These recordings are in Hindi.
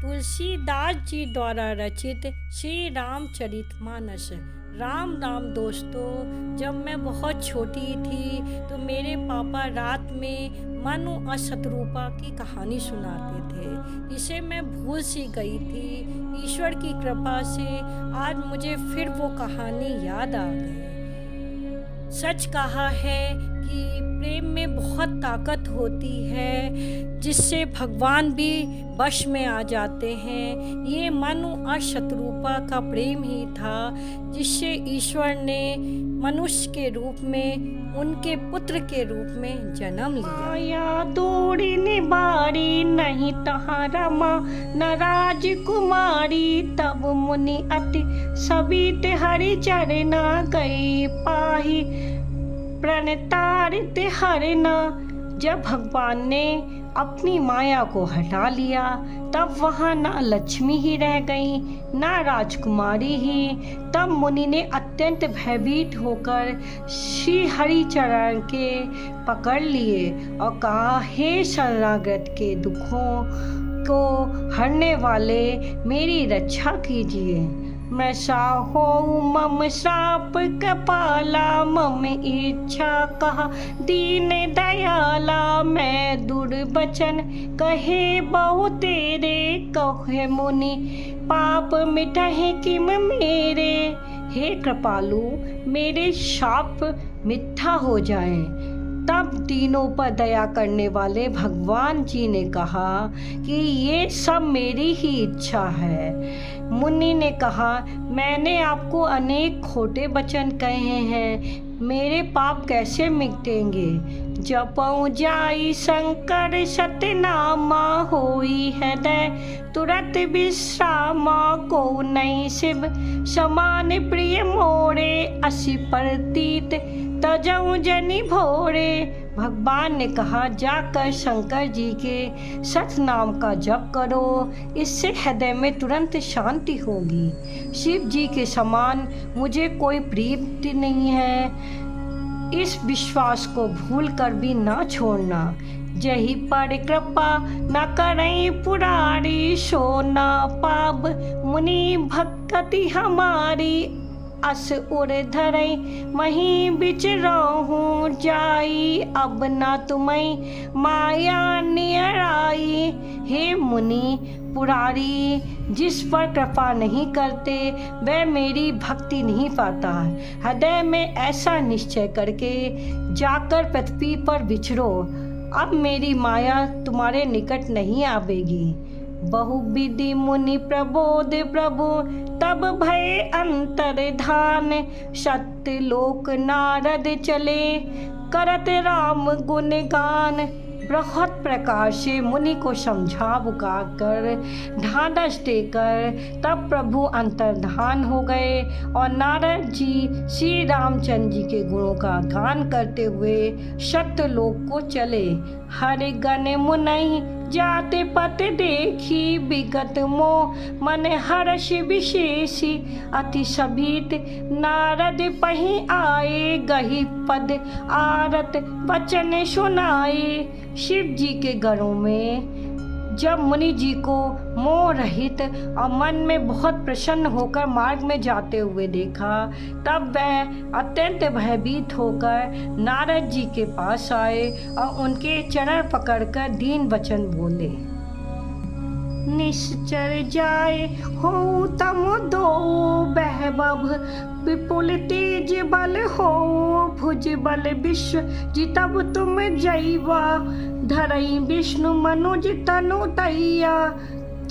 तुलसीदास जी द्वारा रचित श्री रामचरितमानस। राम राम दोस्तों, जब मैं बहुत छोटी थी तो मेरे पापा रात में मनु और शत्रुपा की कहानी सुनाते थे, जिसे मैं भूल सी गई थी। ईश्वर की कृपा से आज मुझे फिर वो कहानी याद आ गई। सच कहा है कि प्रेम में बहुत ताकत होती है, जिससे भगवान भी वश में आ जाते हैं। ये मनु और शत्रुपा का प्रेम ही था, जिससे ईश्वर ने मनुष्य के रूप में उनके पुत्र के रूप में जन्म लिया। या दौड़ी निबारी नहीं तहारा माँ न राजकुमारी, तब मुनि अति सबीत हरि चरना गई पाही प्रणतारित हरना। जब भगवान ने अपनी माया को हटा लिया, तब वहाँ ना लक्ष्मी ही रह गई ना राजकुमारी ही। तब मुनि ने अत्यंत भयभीत होकर श्री हरि चरण के पकड़ लिए और कहा, हे शरणागत के दुखों को हरने वाले, मेरी रक्षा कीजिए। मैं साहो मम श्राप कपाला, मम इच्छा कहा दीन दयाला। मैं दुर्वचन कहे बहु तेरे, कहे मुनि पाप मिटहे किम मेरे। हे कृपालु, मेरे शाप मिथ्या हो जाएं। तब तीनों पर दया करने वाले भगवान जी ने कहा कि ये सब मेरी ही इच्छा है। मुनि ने कहा, मैंने आपको अनेक खोटे वचन कहे हैं, मेरे पाप कैसे मिटेंगे। जपऊँ जाई शंकर सतनामा, होई हृदय तुरत विश्रामा। को नहीं शिव समान प्रिय मोरे, असी प्रतीत तजऊ जनि भोरे। भगवान ने कहा, जाकर शंकर जी के सत नाम का जप करो, इससे हृदय में तुरंत शांति होगी। शिव जी के समान मुझे कोई प्रीति नहीं है, इस विश्वास को भूल कर भी ना छोड़ना। जही पर कृपा न करें पुरारी, सो न पाब मुनि भक्ति हमारी। अस उर धरई मही बिच रहूं जाई, अब ना तुम्हें माया नियर आई। हे मुनि पुरारी, जिस पर कृपा नहीं करते वह मेरी भक्ति नहीं पाता। हृदय में ऐसा निश्चय करके जाकर पृथ्वी पर विचरो, अब मेरी माया तुम्हारे निकट नहीं आवेगी। बहुविधि मुनि प्रबोध प्रभु, तब भय अंतर्धान। सत्य लोक नारद चले, करत राम गुण गान। बहुत प्रकार से मुनि को समझा बुका कर ढांढस देकर तब प्रभु अंतर्धान हो गए और नारद जी श्री रामचंद्र जी के गुणों का गान करते हुए सत्य लोक को चले। हरि गण मुनि जाते पत देखी, विगत मोह मन हर्ष विशेषी। अति सभीत नारद पही आए, गही पद आरत वचन सुनाए। शिव जी के गणों में जब मुनि जी को मोह रहित और मन में बहुत प्रसन्न होकर मार्ग में जाते हुए देखा, तब वह अत्यंत भयभीत होकर नारद जी के पास आए और उनके चरण पकड़कर दीन वचन बोले। निश्चर जाए हो तम दो, बहबब विपुल तेज बल हो। भुज बल विश्व जितब तुम जैवा, धरई विष्णु मनुज तनु तैया।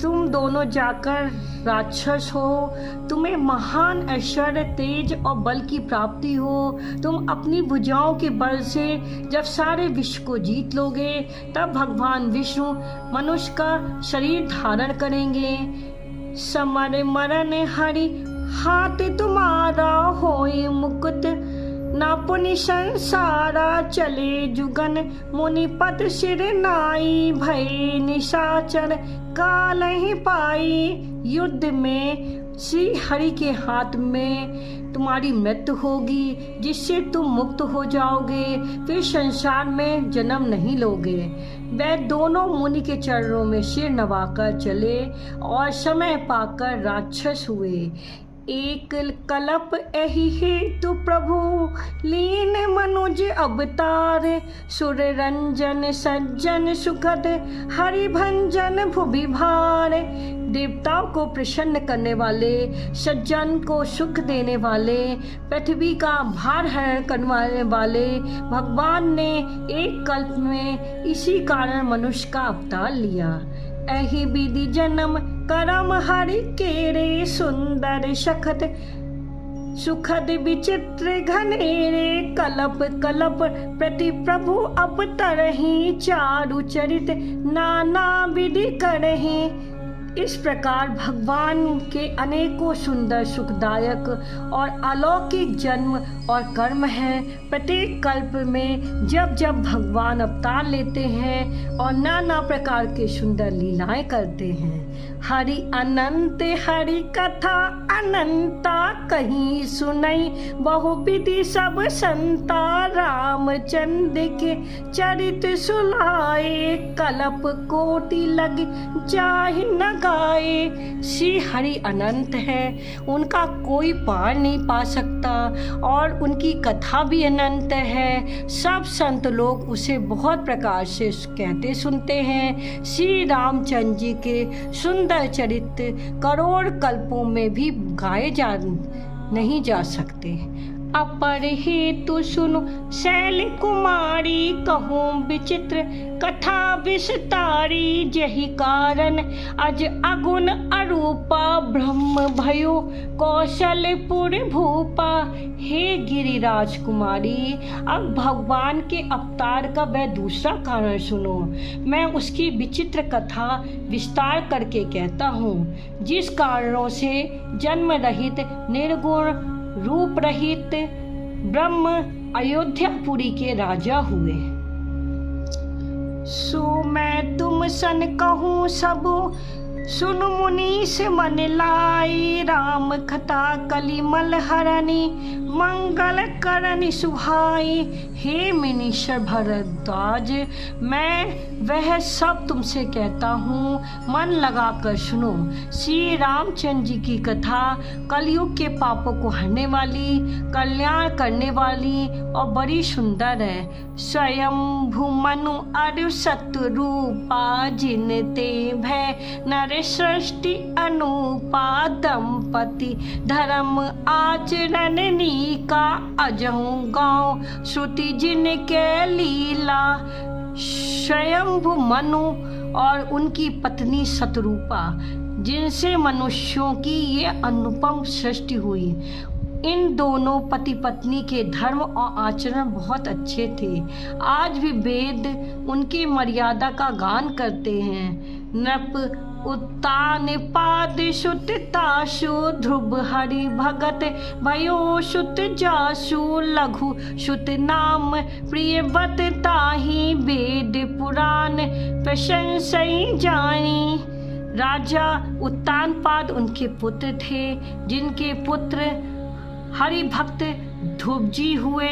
तुम दोनों जाकर राक्षस हो, तुम्हें महान ऐश्वर्य तेज और बल की प्राप्ति हो। तुम अपनी भुजाओं के बल से जब सारे विश्व को जीत लोगे, तब भगवान विष्णु मनुष्य का शरीर धारण करेंगे। समर मरण हरि हाथ तुम्हारा, होई मुकुट ना पुनि संसारा। चले जुगन मुनि पद सिर नाई, भय निशाचर काल ही पाई। युद्ध में श्री हरि के हाथ में तुम्हारी मृत्यु होगी, जिससे तुम मुक्त हो जाओगे, फिर संसार में जन्म नहीं लोगे। वह दोनों मुनि के चरणों में सिर नवाकर चले और समय पाकर राक्षस हुए। एक कलप एहि हेतु प्रभु लीन मनुज अवतार, सुर रंजन सज्जन सुखद हरिभंजन भुवि भार। देवताओं को प्रसन्न करने वाले, सज्जन को सुख देने वाले, पृथ्वी का भार हरण करने वाले भगवान ने एक कल्प में इसी कारण मनुष्य का अवतार लिया। एहि विधि जन्म करम हरि केरे, सुंदर सखत सुखद विचित्र घनेरे। कलप कलप प्रति प्रभु अवतरहि, चारु चरित नाना विधि करहि। इस प्रकार भगवान के अनेकों सुंदर सुखदायक और अलौकिक जन्म और कर्म हैं। प्रत्येक कल्प में जब जब भगवान अवतार लेते हैं और नाना प्रकार के सुंदर लीलाएं करते हैं। हरि अनंत हरि कथा अनंता, कहीं सुनई बहुविधि सब संता। रामचंद्र के चरित सुलाए, कल्प कोटि लग जाहि न गाए। श्री हरि अनंत है, उनका कोई पार नहीं पा सकता और उनकी कथा भी अनंत है। सब संत लोग उसे बहुत प्रकार से कहते सुनते हैं। श्री रामचंद्र जी के सुंदर चरित्र करोड़ कल्पों में भी गाए जा नहीं जा सकते। अपर हेतु सुनु शैल कुमारी, कहूँ विचित्र कथा विस्तारी। जहि कारण अज अगुण अरूपा, ब्रह्म भयो कौशलपुर भूपा। हे गिरिराज कुमारी, अब भगवान के अवतार का वह दूसरा कारण सुनो। मैं उसकी विचित्र कथा विस्तार करके कहता हूँ, जिस कारणों से जन्म रहित निर्गुण रूप रहित ब्रह्म अयोध्यापुरी के राजा हुए। सो मैं तुम सन कहूँ सब, सुन मुनीस मन लाई। राम कथा कलिमल हरणी, मंगल करनी सुहाई। हे मुनीश्वर भरद्वाज, मैं वह सब तुमसे कहता हूँ, मन लगाकर सुनो। श्री रामचंद्र जी की कथा कलयुग के पापों को हरने वाली, कल्याण करने वाली और बड़ी सुंदर है। स्वयंभु मनु अरु सतरूपा, जिनते भय नर सृष्टि अनुपा। दंपति धर्म आचरण नीका, अजहु गाँव श्रुति जिनके लीला। स्वयंभु मनु और उनकी पत्नी शतरूपा, जिनसे मनुष्यों की ये अनुपम सृष्टि हुई। इन दोनों पति पत्नी के धर्म और आचरण बहुत अच्छे थे। आज भी वेद उनकी मर्यादा का गान करते हैं। नृप उत्तान पाद सुत तासु, ध्रुव हरि भगत भयो सुत जासु। लघु सुत नाम प्रियवत ताहि, वेद पुराण प्रशंसई जानी। राजा उत्तानपाद उनके पुत्र थे, जिनके पुत्र हरि भक्त ध्रुव जी हुए।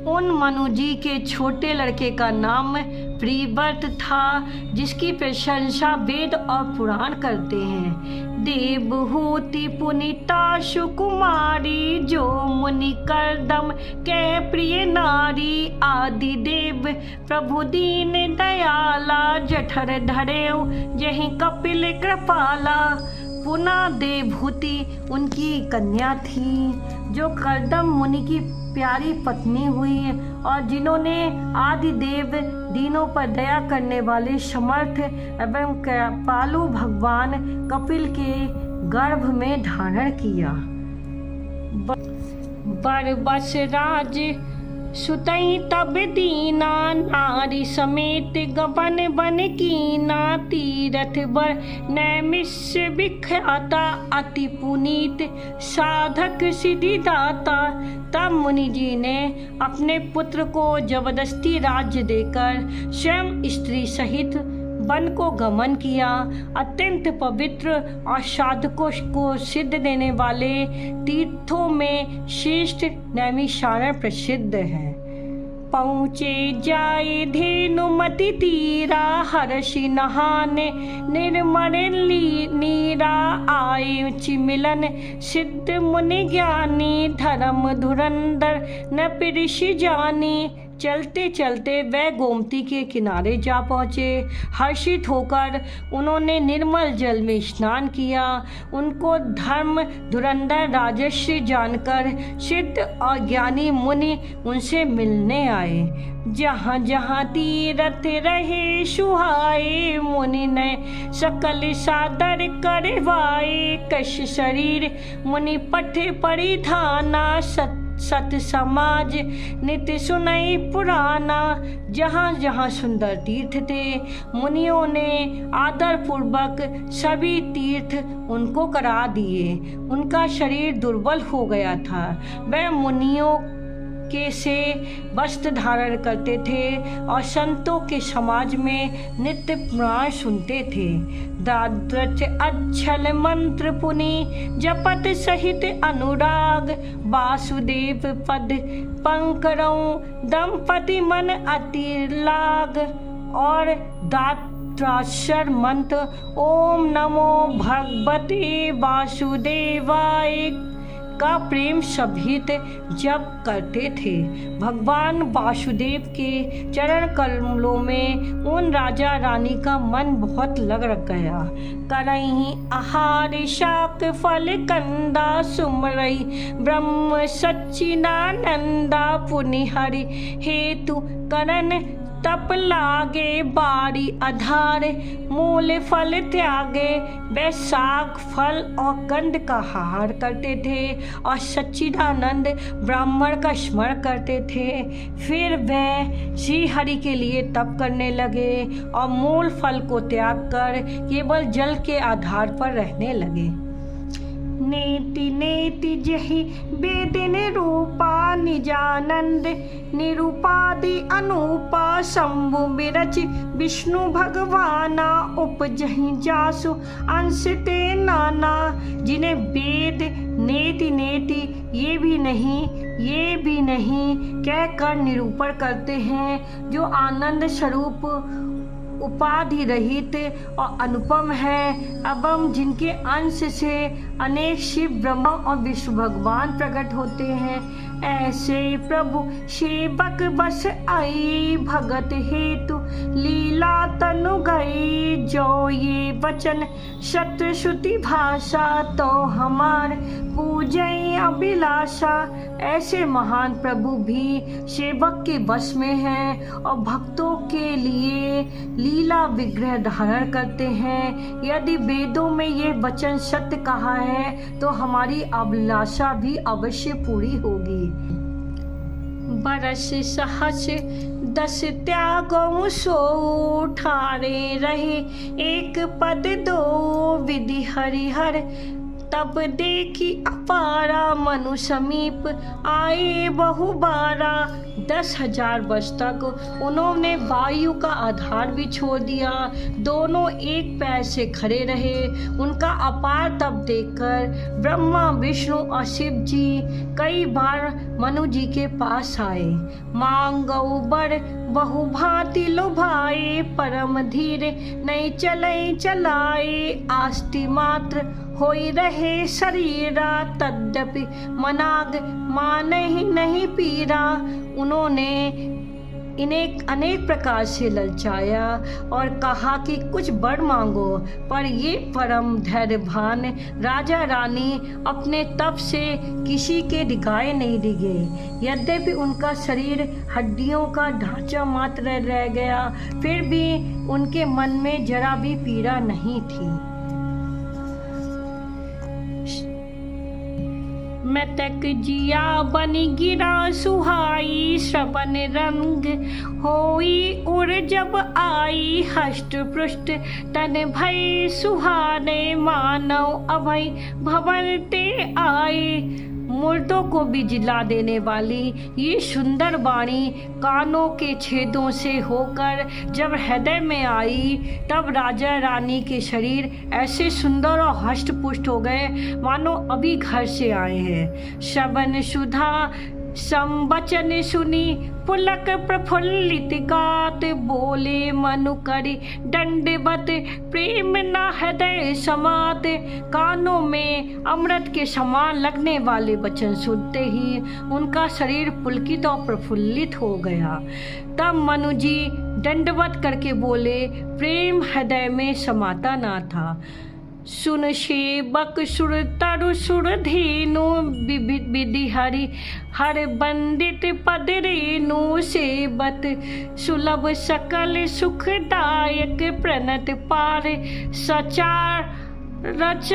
उन मनु जी के छोटे लड़के का नाम प्रियव्रत था, जिसकी प्रशंसा वेद और पुराण करते हैं। देवहूति पुनीता सुकुमारी, जो मुनि करदम के प्रिय नारी। आदि देव प्रभु दीन दयाला, जठर धरेउ जहि कपिल कृपाला। पुनः देवहूति उनकी कन्या थी, जो करदम मुनि की प्यारी पत्नी हुई और जिन्होंने आदि देव दीनों पर दया करने वाले समर्थ एवं कृपालु भगवान कपिल के गर्भ में धारण किया। बरबस राज सुतई तब दीना, नारी समेत गबन बन कीना। तीरथ बर नैमिष्य विख्याता, अति पुनीत साधक सिद्धिदाता। तब मुनि जी ने अपने पुत्र को जबरदस्ती राज्य देकर स्वयं स्त्री सहित वन को गमन किया। अत्यंत पवित्र और साधकों को सिद्ध देने वाले तीर्थों में श्रेष्ठ नैमिषारण्य प्रसिद्ध है। पहुँचे जाए धेनुमति तीरा, हर्षि नहाने निर्मल नीरा, आए चिमिलन सिद्ध मुनि ज्ञानी, धर्म धुरंधर नृष जानी। चलते चलते वह गोमती के किनारे जा पहुँचे। हर्षित होकर उन्होंने निर्मल जल में स्नान किया। उनको धर्म धुरंधर राजर्षि जानकर सिद्ध और ज्ञानी मुनि उनसे मिलने आए। जहाँ जहाँ तीरथ रहे सुहाए, मुनि ने सकल सादर करवाए। कश शरीर मुनि पठ परिधाना, सत समाज नित्य सुनई पुराना। जहाँ जहाँ सुंदर तीर्थ थे, मुनियों ने आदर पूर्वक सभी तीर्थ उनको करा दिए। उनका शरीर दुर्बल हो गया था। वह मुनियों के से वस्त्र धारण करते थे और संतों के समाज में नित्य पुराण सुनते थे। दाद्रच अच्छल मंत्र पुनि जपत सहित अनुराग, वासुदेव पद पंकरऊं दंपति मन अति लाग। और दात्राक्षर मंत्र ओम नमो भगवते वासुदेवाय का प्रेम सहित जप करते थे। भगवान वासुदेव के चरण कमलों में उन राजा रानी का मन बहुत लग गया। करही आहार शाक फल कंदा, सुमरई ब्रह्म सच्चिदानंदा, पुनि हरि हेतु करन तप लागे, बारी आधार मूल फल त्यागे। वे साग फल और कंद का आहार करते थे और सच्चिदानंद ब्राह्मण का स्मरण करते थे। फिर वे श्री हरि के लिए तप करने लगे और मूल फल को त्याग कर केवल जल के आधार पर रहने लगे। नेति नेति जहि वेद निरूपा, निजानंद निरूपादि अनूपा। शंभु बिरच विष्णु भगवाना, उपजहि जासु अंश ते नाना। जिन्हें वेद नेति नेति ये भी नहीं कहकर निरूपण करते हैं, जो आनंद स्वरूप उपाधि रहित और अनुपम है, एवं जिनके अंश से अनेक शिव ब्रह्मा और विष्णु भगवान प्रकट होते हैं, ऐसे प्रभु सेवक बस आई। भगत हेतु लीला तनु गई, जो ये वचन सत्य श्रुति भाषा, तो हमार पूजय अभिलाषा। ऐसे महान प्रभु भी सेवक के वश में हैं और भक्तों के लिए लीला विग्रह धारण करते हैं। यदि वेदों में ये वचन सत्य कहा है तो हमारी अभिलाषा भी अवश्य पूरी होगी। बरस सहस 10 त्यागों सो, ठारे रहे एक पद 2 विधि हरिहर। तब देखी अपारा मनु समीप, आए बहु बारा। 10,000 वर्ष तक उन्होंने वायु का आधार भी छोड़ दिया, दोनों एक पैर से खड़े रहे। उनका अपार तप देखकर ब्रह्मा विष्णु और शिव जी कई बार मनु जी के पास आए। मांगऊ बर बहु भांति लुभाए, परम धीर नहीं चलाए। आस्ति मात्र होई रहे शरीरा, तद्यपि मनाग माने ही नहीं पीरा। उन्होंने इन्हें अनेक प्रकार से ललचाया और कहा कि कुछ वर मांगो, पर ये परम धैर्यवान राजा रानी अपने तप से किसी के डिगाए नहीं डिगे। यद्यपि उनका शरीर हड्डियों का ढांचा मात्र रह गया, फिर भी उनके मन में जरा भी पीड़ा नहीं थी। मृतक जिया बनी गिरा सुहाई, श्रवण रंग होई उड़ जब आई। हष्ट पृष्ठ तन भय सुहाने, मानव अभय भवन ते आए। मुर्दों को भी जिला देने वाली ये सुंदर वाणी कानों के छेदों से होकर जब हृदय में आई, तब राजा रानी के शरीर ऐसे सुंदर और हष्ट पुष्ट हो गए मानो अभी घर से आए हैं। श्रवण सुधा संवचन सुनी पुलक प्रफुल्लित गात, बोले मनु करि दंडवत प्रेम न हृदय समात। कानों में अमृत के समान लगने वाले वचन सुनते ही उनका शरीर पुलकित और प्रफुल्लित हो गया। तब मनु जी दंडवत करके बोले, प्रेम हृदय में समाता ना था। सुन सेवक सुर तरु सुर धेनु, विधि हरि हर बंदित पद रेणु सेवत। सुलभ सकल सुखदायक प्रणत पार, सचार रच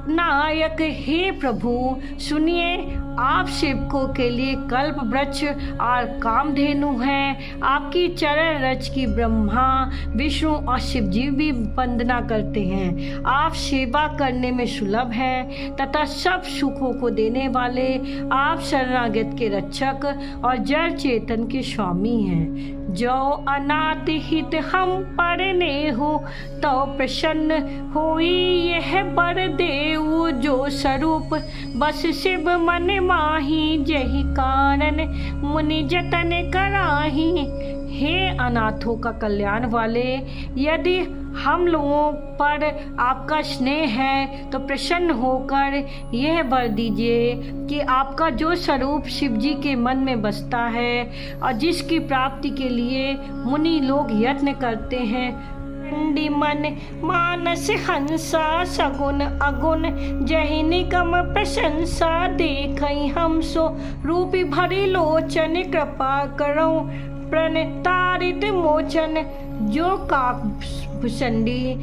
नायक। हे प्रभु सुनिए, आप सेवकों के लिए कल्प वृक्ष और कामधेनु हैं। आपकी चरण रच की ब्रह्मा विष्णु और शिव जी भी वंदना करते हैं। आप सेवा करने में सुलभ हैं तथा सब सुखों को देने वाले। आप शरणागत के रक्षक और जड़ चेतन के स्वामी हैं। जो अनाथ हित हम परने हो, तो प्रसन्न होई यह बर देऊ। जो स्वरूप बस शिव मन माही, जहि कारण मुनि जतन कराही। हे अनाथों का कल्याण वाले, यदि हम लोगों पर आपका स्नेह है तो प्रसन्न होकर यह वर दीजिए कि आपका जो स्वरूप शिव जी के मन में बसता है और जिसकी प्राप्ति के लिए मुनि लोग यत्न करते हैं, चंडी मन मानस हंसा सगुन अगुण, जहि निगम प्रशंसा देखई हम सो। रूपी भरी लोचन कृपा करो, प्रणतारित मोचन। जो काकभुषंडी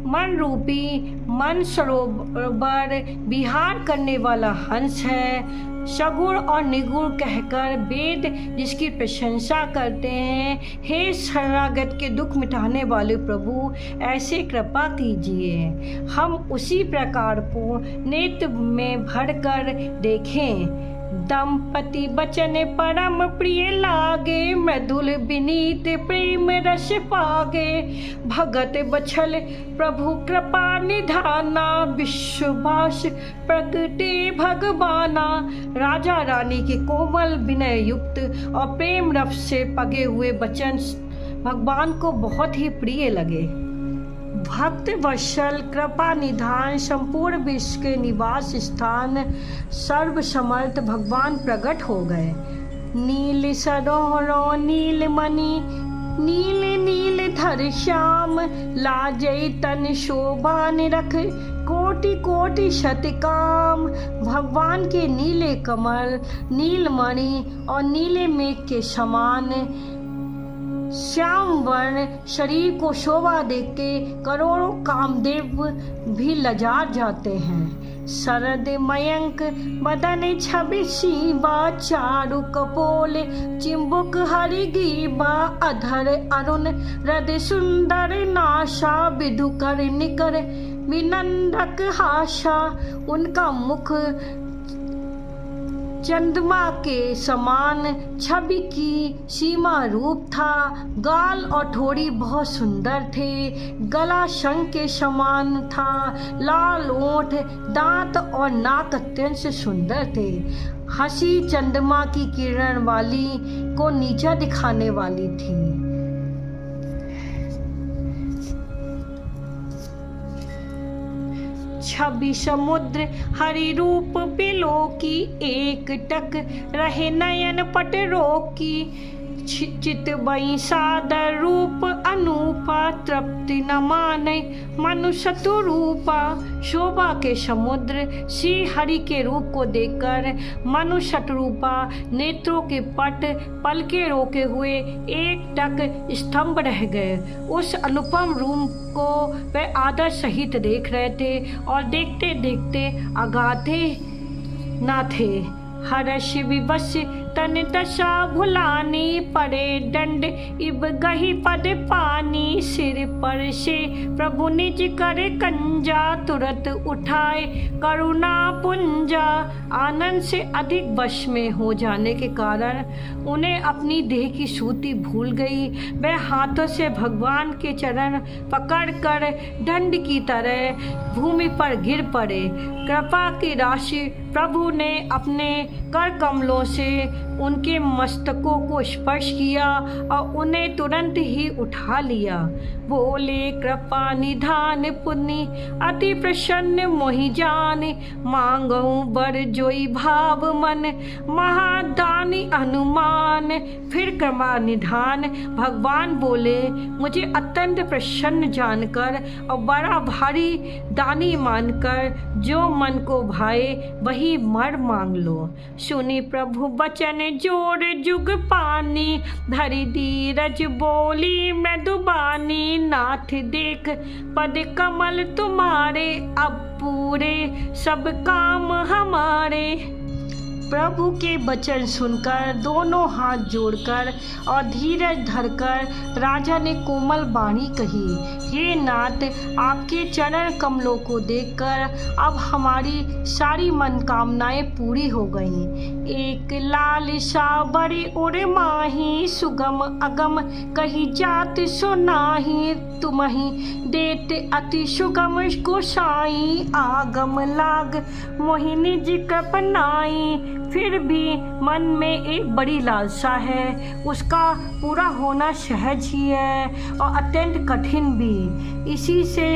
मन रूपी मन सरोवर विहार करने वाला हंस है, सगुण और निगुण कहकर वेद जिसकी प्रशंसा करते हैं। हे शरणागत के दुख मिटाने वाले प्रभु, ऐसे कृपा कीजिए हम उसी प्रकार को नेत्र में भरकर देखें। दंपति बचन परम प्रिय लागे, मृदुल विनीत प्रेम रस पागे। भगत बछल प्रभु कृपा निधाना, विश्ववास प्रगटे भगवाना। राजा रानी के कोमल विनय युक्त और प्रेम रस से पगे हुए वचन भगवान को बहुत ही प्रिय लगे। भक्त वत्सल कृपा निधान, संपूर्ण विश्व के निवास स्थान सर्व समर्थ भगवान प्रकट हो गए। नील सरोवरों नील मणि, नील नील धर श्याम। लाजई तन शोभा निरख, कोटि कोटि शतकाम। भगवान के नीले कमल, नीलमणि और नीले मेघ के समान श्याम वर्ण शरीर को शोभा देके करोड़ों कामदेव भी लजा जाते हैं। शरद मयंक मदन छवि शिवा, चारु कपोल चिंबुक हरि गीबा। अधर अरुण हृदय सुंदर नाशा, विधु कर निकर विनंदक हाशा। उनका मुख चंद्रमा के समान छवि की सीमा रूप था। गाल और ठोड़ी बहुत सुंदर थे। गला शंख के समान था। लाल ओठ, दांत और नाक अत्यंत सुंदर थे। हंसी चंद्रमा की किरण वाली को नीचा दिखाने वाली थी। छवि समुद्र हरि रूप बिलो की, एक टक रहे नयन पट रोकी। चितवई सादर रूप अनूपा, तृप्ति न माने मनुष्य रूपा। शोभा के समुद्र श्री हरि के रूप को देखकर मनुष्य रूपा नेत्रों के पट पलके रोके हुए एक टक स्तंभ रह गए। उस अनुपम रूप को वे आदर सहित देख रहे थे और देखते देखते अगाधे न थे। हर्ष विवश तन दशा भुलानी, पड़े दंड इब गही पद पानी। सिर पर से प्रभु निज करे कंजा, तुरंत उठाए करुणा पुंजा। आनंद से अधिक वश में हो जाने के कारण उन्हें अपनी देह की सूती भूल गई। वह हाथों से भगवान के चरण पकड़कर दंड की तरह भूमि पर गिर पड़े। कृपा की राशि प्रभु ने अपने कर कमलों से उनके मस्तकों को स्पर्श किया और उन्हें तुरंत ही उठा लिया। बोले, कृपा निधान पुनि अति प्रसन्न मोहि जान, मांगऊ बर जोई भाव मन महादानी अनुमान। फिर कृपा निधान भगवान बोले, मुझे अत्यंत प्रसन्न जानकर और बड़ा भारी दानी मानकर जो मन को भाए वही वर मांग लो। सुनी प्रभु बचन जोर जुग पानी, धरि धीरज बोली मृदुबानी। नाथ देख पद कमल तुम्हारे, अब पूरे सब काम हमारे। प्रभु के वचन सुनकर दोनों हाथ जोड़कर और धीरज धरकर राजा ने कोमल वाणी कही, हे नाथ, आपके चरण कमलों को देखकर अब हमारी सारी मनोकामनाएं पूरी हो गईं। एक लाल सा बड़े उड़ माही, सुगम अगम कही जात सुनाही। तुम्हि देत अति सुगम गोसाई, आगम लाग मोहि निज कपनाई। फिर भी मन में एक बड़ी लालसा है, उसका पूरा होना सहज ही है और अत्यंत कठिन भी, इसी से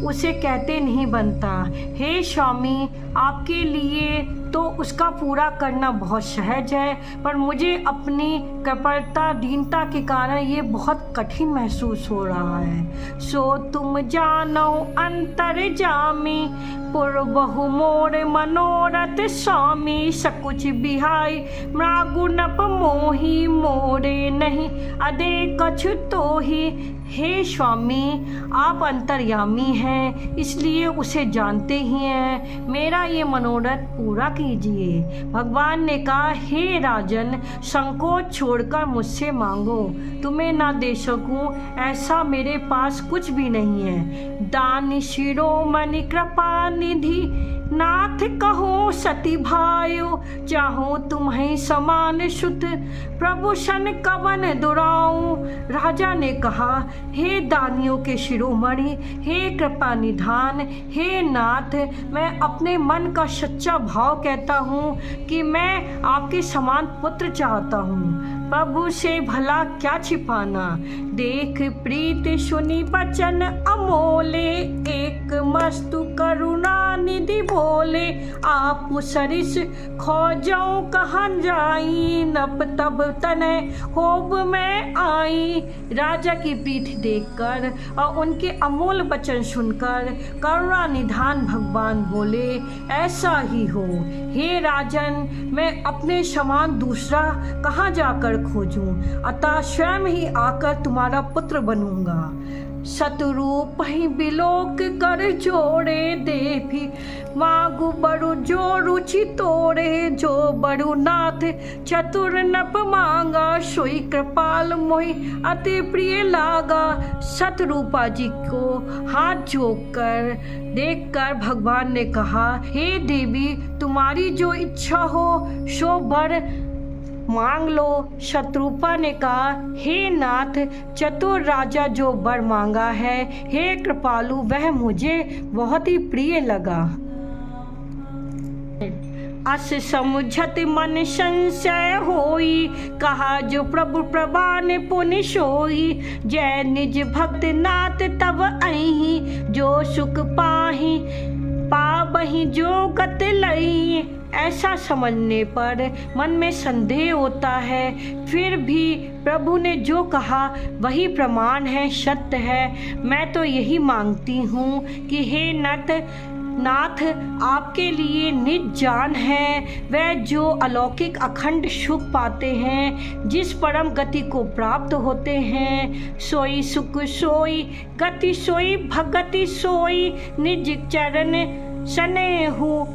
उसे कहते नहीं बनता। हे स्वामी, आपके लिए तो उसका पूरा करना बहुत सहज है, पर मुझे अपनी कृपणता दीनता के कारण ये बहुत कठिन महसूस हो रहा है। सो तुम जानो अंतर जामी, पूर्वहु मोर मनोरथ स्वामी। सकुच बिहाई मृगुनप मोही, मोरे नहीं अदे कछु तोही। हे स्वामी, आप अंतर्यामी हैं, इसलिए उसे जानते ही हैं। मेरा ये मनोरथ पूरा कीजिए। भगवान ने कहा, हे राजन, संकोच छोड़कर मुझसे मांगो, तुम्हें ना दे सकूं ऐसा मेरे पास कुछ भी नहीं है। दान शिरोमणि कृपा निधि, नाथ कहो सती भायो, चाहो तुम्हें समान सुत। प्रभु सन कवन दुराऊं। राजा ने कहा, हे दानियों के शिरोमणि, हे कृपा निधान, हे नाथ, मैं अपने मन का सच्चा भाव कहता हूँ कि मैं आपके समान पुत्र चाहता हूँ। प्रभु से भला क्या छिपाना। देख प्रीत सुनी वचन अमोले, एक मस्तु करुणा निधि बोले। आप सरिस खोजो कहाँ जाई, नप तब तने होब में आई। राजा की पीठ देखकर और उनके अमोल वचन सुनकर करुणा निधान भगवान बोले, ऐसा ही हो। हे राजन, मैं अपने समान दूसरा कहाँ जाकर खोजूं, अतः स्वयं ही आकर तुम्हारा पुत्र बनूंगा। शत्रुप ही बिलोक कर जोड़े, देवी मागु बड़ु जो रुचि तोड़े। जो बड़ु नाथ चतुर नप मांगा, सोई कृपाल मोहि अति प्रिय लागा। शतरूपा जी को हाथ जोड़कर देखकर भगवान ने कहा, हे देवी, तुम्हारी जो इच्छा हो सो वर मांग लो। शत्रुपा ने कहा, हे नाथ, चतुर राजा जो वर मांगा है, हे कृपालु, वह मुझे बहुत ही प्रिय लगा। अस समुझत मन संशय होई, कहा जो प्रभु प्रवान पुनि सोई। जय निज भक्त नाथ तब अहि, जो सुख पाहि पाबहि जो गत लई। ऐसा समझने पर मन में संदेह होता है, फिर भी प्रभु ने जो कहा वही प्रमाण है, सत्य है। मैं तो यही मांगती हूँ कि हे नाथ, आपके लिए निज जान है। वह जो अलौकिक अखंड सुख पाते हैं, जिस परम गति को प्राप्त होते हैं, सोई सुख सोई गति सोई भगति सोई। निज चरण स्नेहु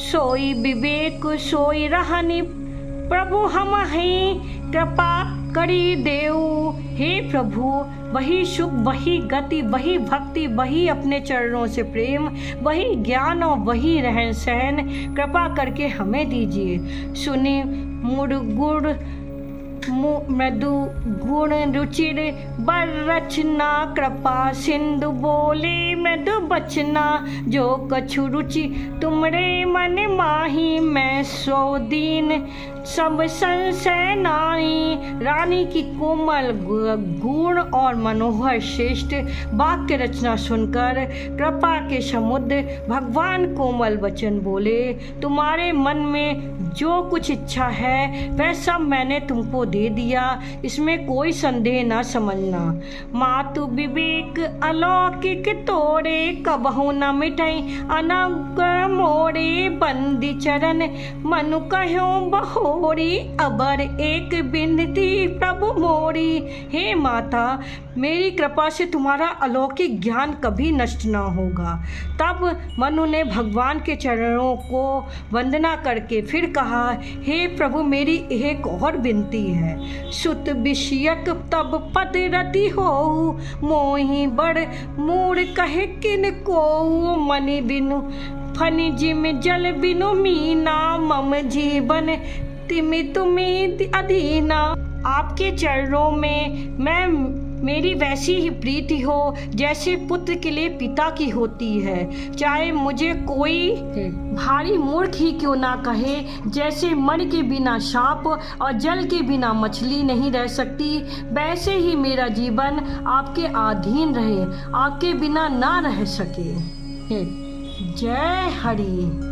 सोई विवेक सोई रहनि, प्रभु हम ही कृपा करी देऊ। हे प्रभु, वही सुख, वही गति, वही भक्ति, वही अपने चरणों से प्रेम, वही ज्ञान और वही रहन सहन कृपा करके हमें दीजिए। सुनी मुड़ गुड़ मृदु गुण रुचिर बर रचना, कृपा सिंधु बोले मृदु बचना। जो कछु रुचि तुमरे मन माही, मैं सो दीन सब संशय नाई। रानी की कोमल गुण और मनोहर श्रेष्ठ वाक्य रचना सुनकर कृपा के समुद्र भगवान कोमल वचन बोले, तुम्हारे मन में जो कुछ इच्छा है वह सब मैंने तुमको दे दिया, इसमें कोई संदेह न समझना। मातु विवेक अलौकिक तोड़े, कबहु न मिटई अनुग्रह मोरे। बंदी चरण मनु कहो बहोरी, अबर एक बिनती प्रभु मोरी। हे माता, मेरी कृपा से तुम्हारा अलौकिक ज्ञान कभी नष्ट न होगा। तब मनु ने भगवान के चरणों को वंदना करके फिर कहा, हे प्रभु, मेरी एक और विनती है। सुत विषयक तब पद रति हो, मोहि बड़ मूढ़ कहे किन को। मनि बिनु फनि जिम जल बिनु मीना, मम जीवन तिमि तुम्हि अधीना। आपके चरणों में मेरी वैसी ही प्रीति हो जैसे पुत्र के लिए पिता की होती है। चाहे मुझे कोई भारी मूर्ख ही क्यों ना कहे, जैसे मणि के बिना सांप और जल के बिना मछली नहीं रह सकती, वैसे ही मेरा जीवन आपके अधीन रहे, आपके बिना ना रह सके। जय हरि।